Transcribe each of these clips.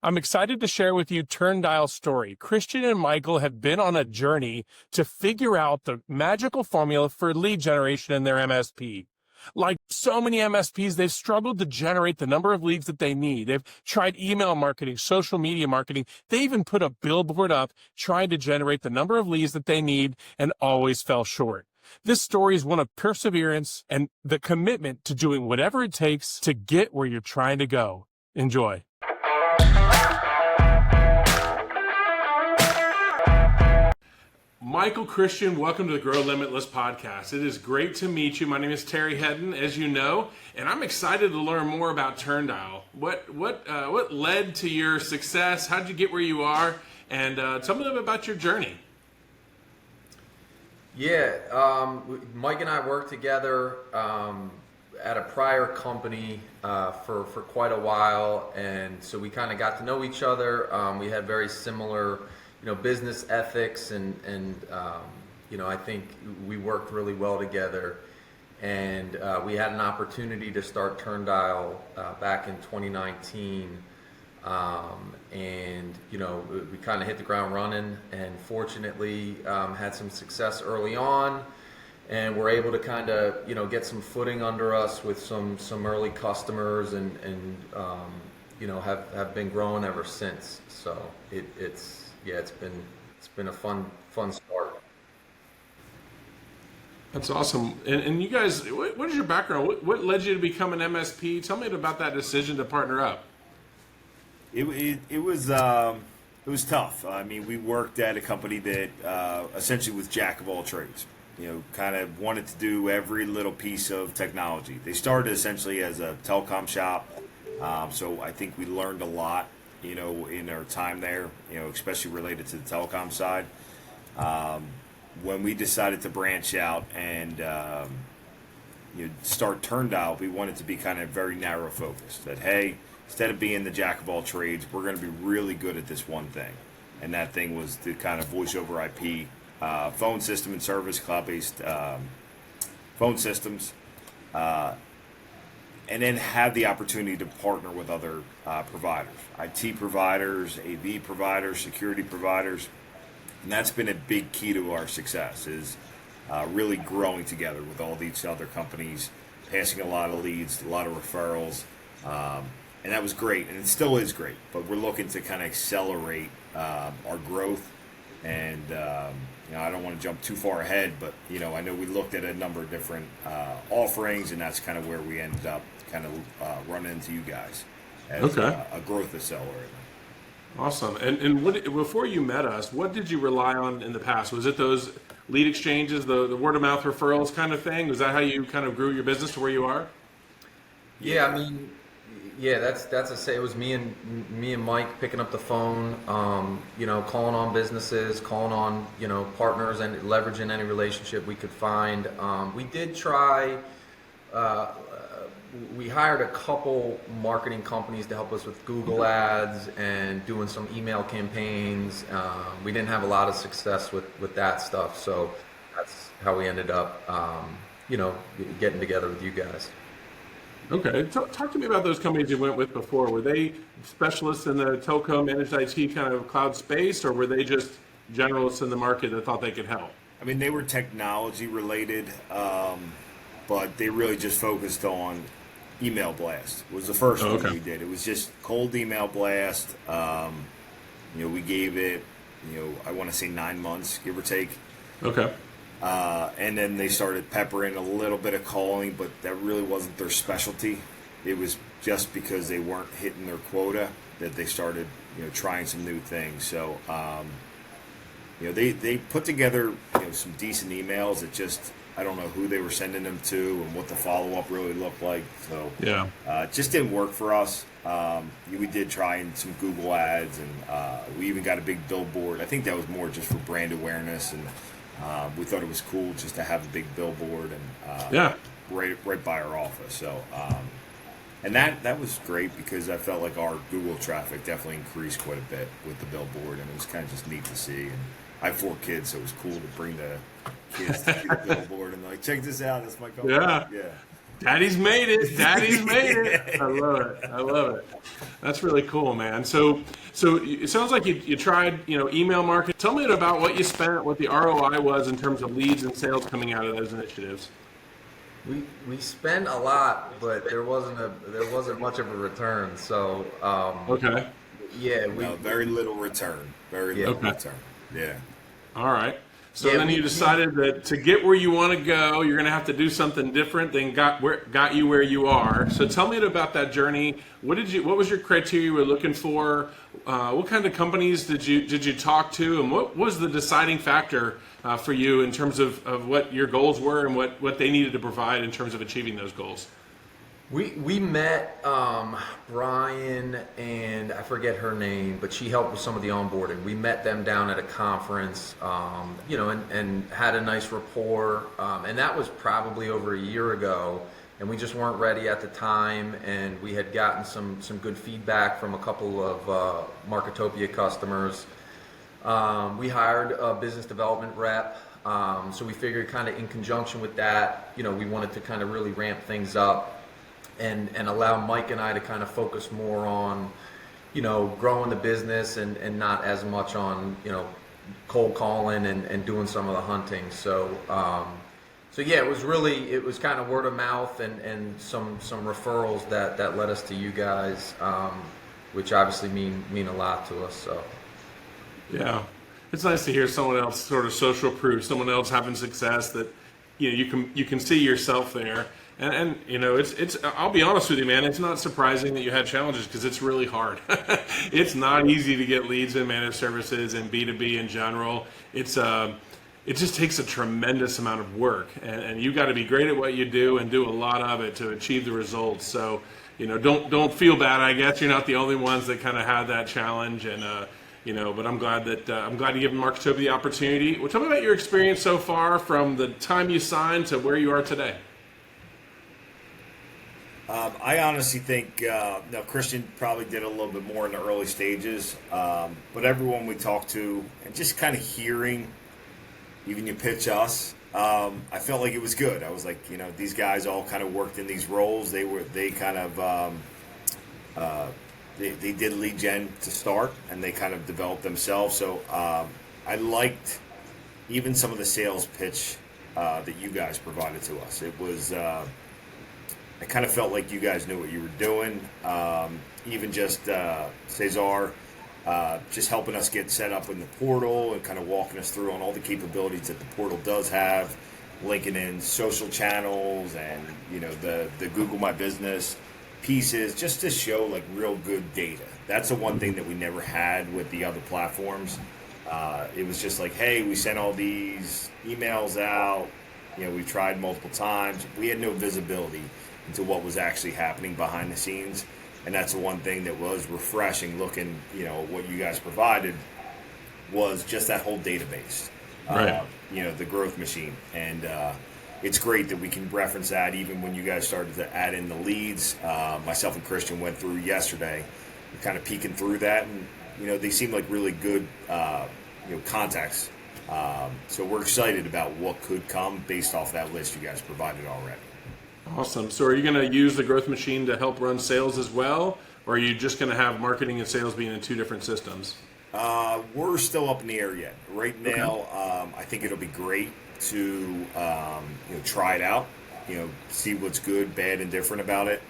I'm excited to share with you TurnDial's story. Christian and Michael have been on a journey to figure out the magical formula for lead generation in their MSP. Like so many MSPs, they've struggled to generate the number of leads that they need. They've tried email marketing, social media marketing. They even put a billboard up trying to generate the number of leads that they need and always fell short. This story is one of perseverance and the commitment to doing whatever it takes to get where you're trying to go. Enjoy. Michael, Christian, welcome to the GROW Limitless podcast. It is great to meet you. My name is Hedden, as you know, and I'm excited to learn more about TurnDial. What led to your success? How did you get where you are? And tell me a little bit about your journey. Yeah, Mike and I worked together at a prior company for quite a while, and so we kind of got to know each other. We had very similar, business ethics, and I think we worked really well together. And we had an opportunity to start TurnDial back in 2019. We kind of hit the ground running, and fortunately had some success early on, and we're able to kind of get some footing under us with some early customers, and have been growing ever since. So it's been a fun start. That's awesome. And you guys, what is your background? What led you to become an MSP? Tell me about that decision to partner up. It was tough. I mean, we worked at a company that essentially was jack of all trades. Kind of wanted to do every little piece of technology. They started essentially as a telecom shop, so I think we learned a lot, in our time there, especially related to the telecom side. When we decided to branch out and start TurnDial, we wanted to be kind of very narrow focused. That, hey, instead of being the jack of all trades, we're going to be really good at this one thing. And that thing was the kind of voice over IP phone system and service, cloud-based phone systems. And then have the opportunity to partner with other providers, IT providers, AV providers, security providers. And that's been a big key to our success, is really growing together with all these other companies, passing a lot of leads, a lot of referrals. And that was great, and it still is great. But we're looking to kind of accelerate our growth. And I don't want to jump too far ahead, but I know we looked at a number of different offerings, and that's kind of where we ended up kind of running into you guys as a growth accelerator. Awesome. And before you met us, what did you rely on in the past? Was it those lead exchanges, the word of mouth referrals kind of thing? Was that how you kind of grew your business to where you are? Yeah, I mean, that's to say it was me and Mike picking up the phone, calling on businesses, calling on partners, and leveraging any relationship we could find. We did try. We hired a couple marketing companies to help us with Google ads and doing some email campaigns. We didn't have a lot of success with that stuff, so that's how we ended up, getting together with you guys. Okay. Talk to me about those companies you went with before. Were they specialists in the telco managed IT kind of cloud space, or were they just generalists in the market that thought they could help? I mean, they were technology related, but they really just focused on email blast. It was the first one we did. It was just cold email blast. We gave it, I want to say 9 months, give or take. Okay. And then they started peppering a little bit of calling, but that really wasn't their specialty. It was just because they weren't hitting their quota that they started, trying some new things. So, they put together, some decent emails. It just, I don't know who they were sending them to and what the follow-up really looked like. So, it just didn't work for us. We did try some Google ads, and we even got a big billboard. I think that was more just for brand awareness, and we thought it was cool just to have a big billboard and right by our office. So, and that was great because I felt like our Google traffic definitely increased quite a bit with the billboard, and it was kind of just neat to see. And I have 4 kids, so it was cool to bring the kids to see the billboard and check this out. That's my company. Yeah. Daddy's made it. Daddy's made it. I love it. I love it. That's really cool, man. So it sounds like you tried, email marketing. Tell me about what you spent, what the ROI was in terms of leads and sales coming out of those initiatives. We spent a lot, but there wasn't much of a return. So Okay. yeah, No, very little return. Very little Okay. return. Yeah. All right. So Yeah, then you decided that to get where you want to go, you're going to have to do something different than got you where you are. So tell me about that journey. What was your criteria you were looking for? What kind of companies did you talk to, and what was the deciding factor for you in terms of what your goals were and what they needed to provide in terms of achieving those goals? We met Brian and I forget her name, but she helped with some of the onboarding. We met them down at a conference, and had a nice rapport. And that was probably over a year ago, and we just weren't ready at the time. And we had gotten some good feedback from a couple of Marketopia customers. We hired a business development rep. So we figured kind of in conjunction with that, we wanted to kind of really ramp things up. And allow Mike and I to kind of focus more on, growing the business and not as much on, cold calling and doing some of the hunting. So yeah, it was kind of word of mouth and some referrals that led us to you guys, which obviously mean a lot to us. So Yeah, it's nice to hear someone else sort of social proof, someone else having success that you can see yourself there. And it's I'll be honest with you, man, it's not surprising that you had challenges because it's really hard. It's not easy to get leads in managed services and B2B in general. It just takes a tremendous amount of work, and you got to be great at what you do and do a lot of it to achieve the results. So, don't feel bad. I guess you're not the only ones that kind of had that challenge, and but I'm glad you given Marketopia the opportunity. Well, tell me about your experience so far from the time you signed to where you are today. I honestly think Christian probably did a little bit more in the early stages, but everyone we talked to and just kind of hearing, even you pitch us, I felt like it was good. I was like, these guys all kind of worked in these roles. They did lead gen to start, and they kind of developed themselves. So I liked even some of the sales pitch that you guys provided to us. It was. I kind of felt like you guys knew what you were doing. Even just Cesar, just helping us get set up in the portal and kind of walking us through on all the capabilities that the portal does have, linking in social channels and the Google My Business pieces, just to show like real good data. That's the one thing that we never had with the other platforms. It was just like, hey, we sent all these emails out. We tried multiple times. We had no visibility into what was actually happening behind the scenes, and that's the one thing that was refreshing looking, what you guys provided was just that whole database, right. The growth machine, and it's great that we can reference that even when you guys started to add in the leads. Myself and Christian went through yesterday, kind of peeking through that, and they seem like really good contacts. So we're excited about what could come based off that list you guys provided already. Awesome. So are you going to use the growth machine to help run sales as well, or are you just going to have marketing and sales being in two different systems? We're still up in the air yet. Right now, I think it'll be great to try it out, see what's good, bad, and different about it.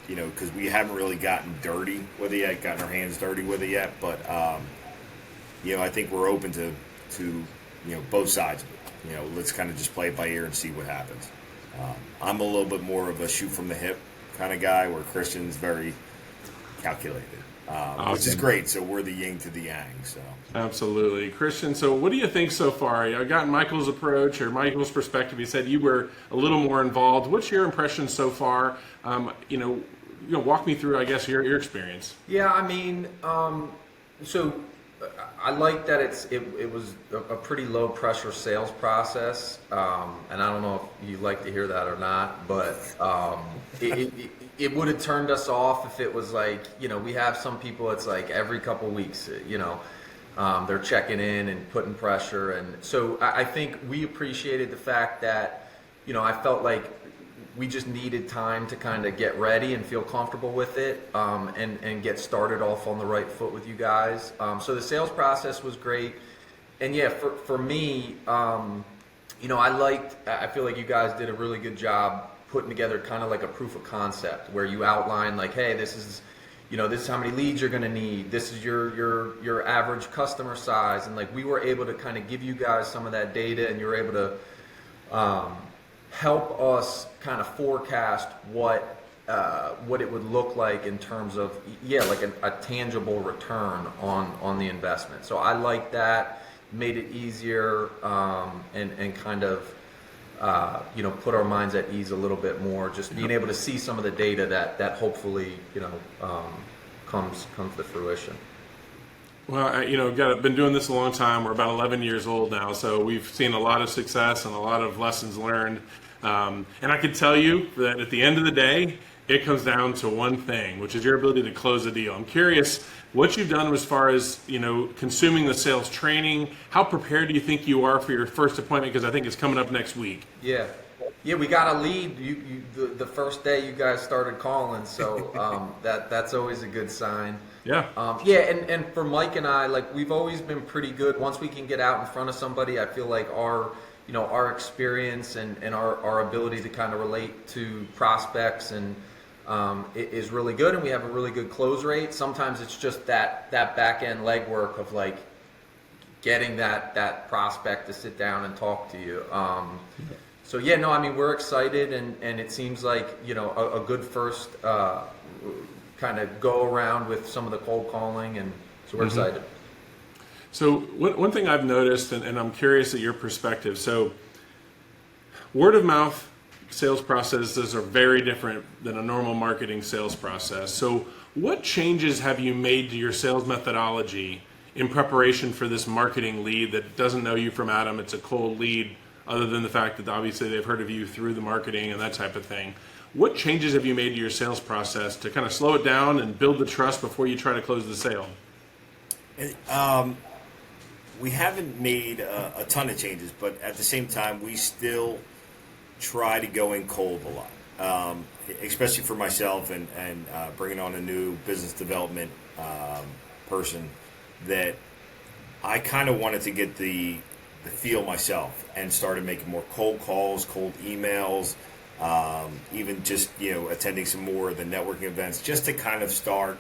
Because we haven't really gotten dirty with it yet, gotten our hands dirty with it yet. But I think we're open to both sides of it. Let's kind of just play it by ear and see what happens. I'm a little bit more of a shoot from the hip kind of guy, where Christian's very calculated, Awesome. Which is great. So we're the yin to the yang. So Absolutely. Christian, so what do you think so far? I got Michael's approach or Michael's perspective. He said you were a little more involved. What's your impression so far? Walk me through, I guess, your experience. yeah, I mean, so I like that it was a pretty low pressure sales process, and I don't know if you like to hear that or not, but it would have turned us off if it was like, we have some people, it's like every couple weeks, they're checking in and putting pressure, and so I think we appreciated the fact that, I felt like we just needed time to kind of get ready and feel comfortable with it, and get started off on the right foot with you guys. So the sales process was great. And yeah, for me, I feel like you guys did a really good job putting together kind of like a proof of concept where you outline like, hey, this is how many leads you're going to need. This is your average customer size. And like, we were able to kind of give you guys some of that data, and you're able to help us kind of forecast what it would look like in terms of, like a tangible return on the investment. So I like that, made it easier, and kind of, put our minds at ease a little bit more, just being able to see some of the data that hopefully, comes to fruition. Well, been doing this a long time. We're about 11 years old now, so we've seen a lot of success and a lot of lessons learned. And I can tell you that at the end of the day, it comes down to one thing, which is your ability to close a deal. I'm curious what you've done as far as, consuming the sales training. How prepared do you think you are for your first appointment? Because I think it's coming up next week. Yeah, we got a lead. The first day you guys started calling, so that's always a good sign. Yeah. And for Mike and I, like, we've always been pretty good. Once we can get out in front of somebody, I feel like our experience and our ability to kind of relate to prospects and is really good, and we have a really good close rate. Sometimes it's just that back end legwork of like getting that prospect to sit down and talk to you. So yeah, no, I mean, we're excited, and it seems like a good first kind of go around with some of the cold calling, and so we're excited. So one thing I've noticed, and I'm curious at your perspective. So word of mouth sales processes are very different than a normal marketing sales process. So what changes have you made to your sales methodology in preparation for this marketing lead that doesn't know you from Adam? It's a cold lead, other than the fact that obviously they've heard of you through the marketing and that type of thing. What changes have you made to your sales process to kind of slow it down and build the trust before you try to close the sale? We haven't made a ton of changes, but at the same time, we still try to go in cold a lot, especially for myself and bringing on a new business development person, that I kind of wanted to get the feel myself and started making more cold calls, cold emails, even just attending some more of the networking events, just to kind of start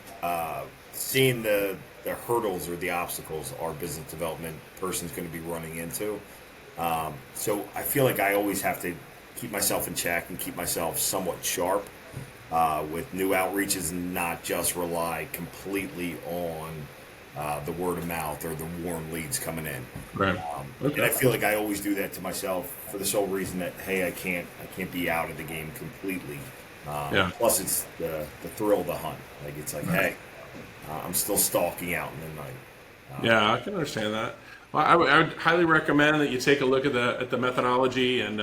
seeing the hurdles or the obstacles our business development person's going to be running into. So I feel like I always have to keep myself in check and keep myself somewhat sharp with new outreaches, and not just rely completely on the word of mouth or the warm leads coming in. Right. Okay. And I feel like I always do that to myself for the sole reason that, hey, I can't be out of the game completely. Plus, it's the thrill of the hunt. Like, it's like, hey, I'm still stalking out in the night. Yeah, I can understand that. Well, I would highly recommend that you take a look at the methodology and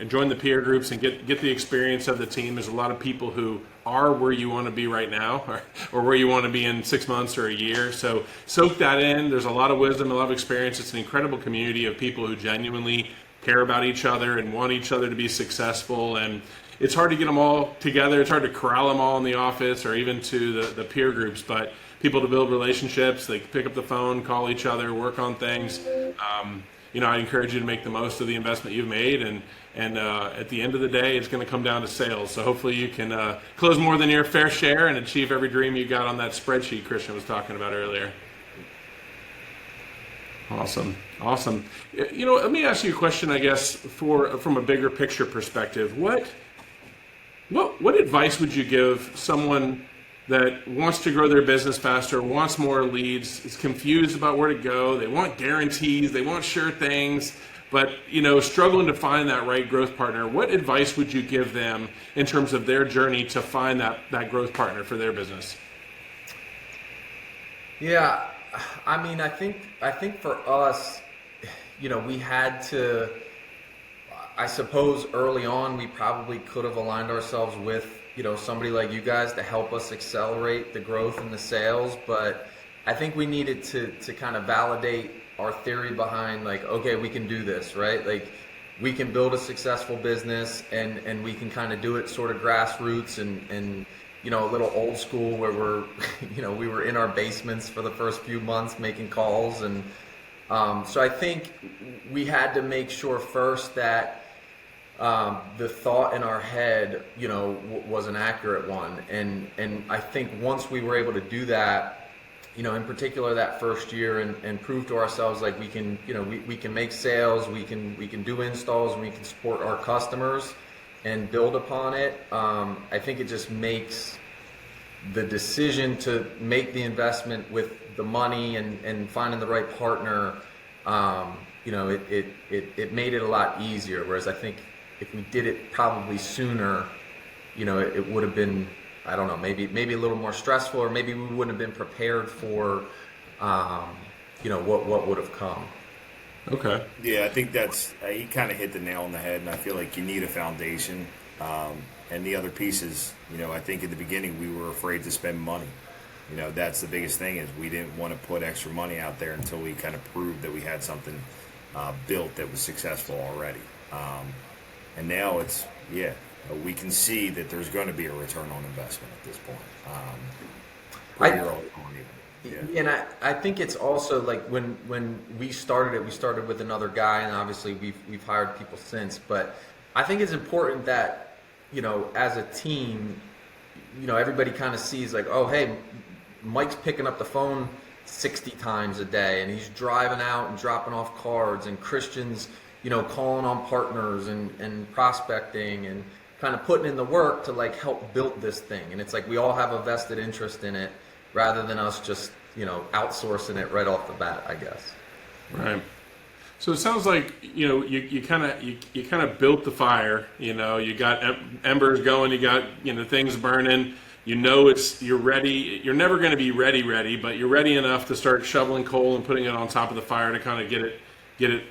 join the peer groups and get the experience of the team. There's a lot of people who are where you want to be right now, or where you want to be in 6 months or a year. So soak that in. There's a lot of wisdom, a lot of experience. It's an incredible community of people who genuinely care about each other and want each other to be successful. And it's hard to get them all together. It's hard to corral them all in the office or even to the peer groups, but people to build relationships. They pick up the phone, call each other, work on things. I encourage you to make the most of the investment you've made, and at the end of the day, it's going to come down to sales. So hopefully you can close more than your fair share and achieve every dream you got on that spreadsheet Christian was talking about earlier. Awesome. Let me ask you a question, I guess, from a bigger picture perspective. What advice would you give someone that wants to grow their business faster, wants more leads, is confused about where to go, they want guarantees, they want sure things, but struggling to find that right growth partner? What advice would you give them in terms of their journey to find that growth partner for their business? Yeah, I mean, I think for us, we had to, I suppose early on we probably could have aligned ourselves with somebody like you guys to help us accelerate the growth and the sales, but I think we needed to kind of validate our theory behind, like, okay, we can do this, right? Like, we can build a successful business, and we can kind of do it sort of grassroots and a little old school, where we're we were in our basements for the first few months making calls. And so I think we had to make sure first that the thought in our head was an accurate one, and I think once we were able to do that, in particular that first year, and prove to ourselves like we can we can make sales, we can do installs, and we can support our customers and build upon it. I think it just makes the decision to make the investment with the money and finding the right partner, it made it a lot easier. Whereas I think if we did it probably sooner, it would have been, I don't know, maybe a little more stressful, or maybe we wouldn't have been prepared for, what would have come. Okay. Yeah, I think that's he kind of hit the nail on the head, and I feel like you need a foundation. And the other pieces, I think in the beginning we were afraid to spend money. That's the biggest thing, is we didn't want to put extra money out there until we kind of proved that we had something built that was successful already. And now we can see that there's going to be a return on investment at this point. And I think it's also like when we started with another guy, and obviously we've hired people since, but I think it's important that, as a team, everybody kind of sees like, oh, hey, Mike's picking up the phone 60 times a day, and he's driving out and dropping off cards, and Christian's, calling on partners and prospecting and kind of putting in the work to like help build this thing. And it's like we all have a vested interest in it, rather than us just, outsourcing it right off the bat, I guess. Right. So it sounds like you kind of built the fire. You got embers going. You got things burning. You're ready. You're never going to be ready, but you're ready enough to start shoveling coal and putting it on top of the fire to kind of get it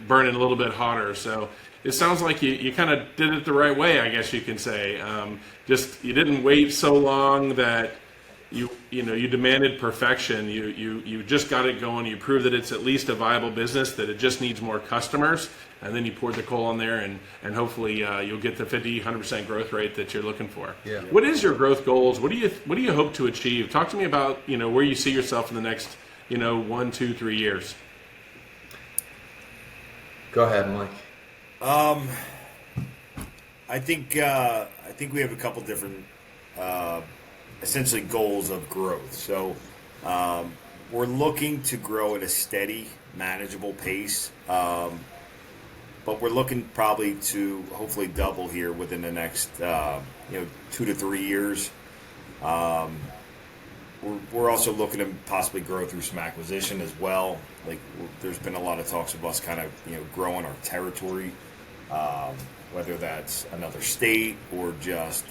burning a little bit hotter. So it sounds like you kind of did it the right way, I guess you can say. Just you didn't wait so long that you demanded perfection. You just got it going. You proved that it's at least a viable business, that it just needs more customers, and then you poured the coal on there, and hopefully you'll get the 100% growth rate that you're looking for. Yeah. What is your growth goals? What do you hope to achieve? Talk to me about where you see yourself in the next 1, 2, 3 years. Go ahead, Mike. I think we have a couple different essentially goals of growth. So we're looking to grow at a steady, manageable pace, but we're looking probably to hopefully double here within the next 2 to 3 years. We're also looking to possibly grow through some acquisition as well. Like there's been a lot of talks of us kind of growing our territory, whether that's another state or just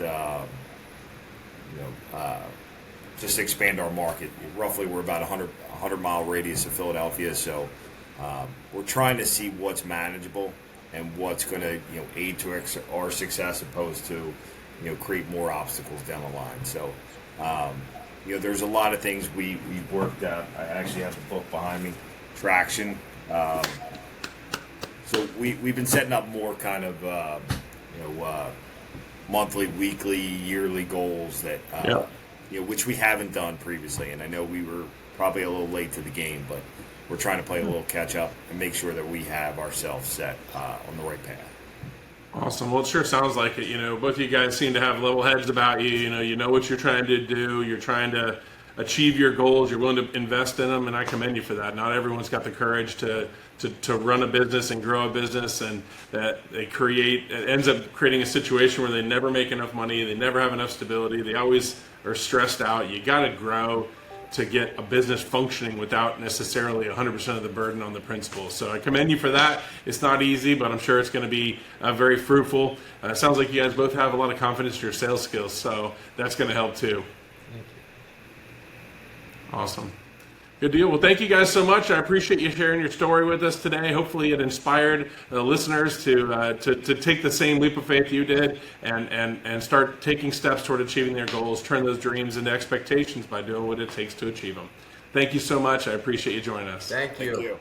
just expand our market. Roughly, we're about 100-mile radius of Philadelphia, so we're trying to see what's manageable and what's going to aid to our success, opposed to create more obstacles down the line. So there's a lot of things we've worked out. I actually have the book behind me, Traction. So we've been setting up more kind of monthly, weekly, yearly goals that which we haven't done previously. And I know we were probably a little late to the game, but we're trying to play a little catch up and make sure that we have ourselves set on the right path. Awesome. Well, it sure sounds like it. Both of you guys seem to have level heads about you. You know what you're trying to do. You're trying to achieve your goals. You're willing to invest in them, and I commend you for that. Not everyone's got the courage to run a business and grow a business, and that it ends up creating a situation where they never make enough money. They never have enough stability. They always are stressed out. You got to grow to get a business functioning without necessarily 100% of the burden on the principal. So I commend you for that. It's not easy, but I'm sure it's going to be very fruitful. It sounds like you guys both have a lot of confidence in your sales skills, so that's going to help too. Thank you. Awesome. Good deal. Well, thank you guys so much. I appreciate you sharing your story with us today. Hopefully it inspired the listeners to take the same leap of faith you did and start taking steps toward achieving their goals, turn those dreams into expectations by doing what it takes to achieve them. Thank you so much. I appreciate you joining us. Thank you. Thank you.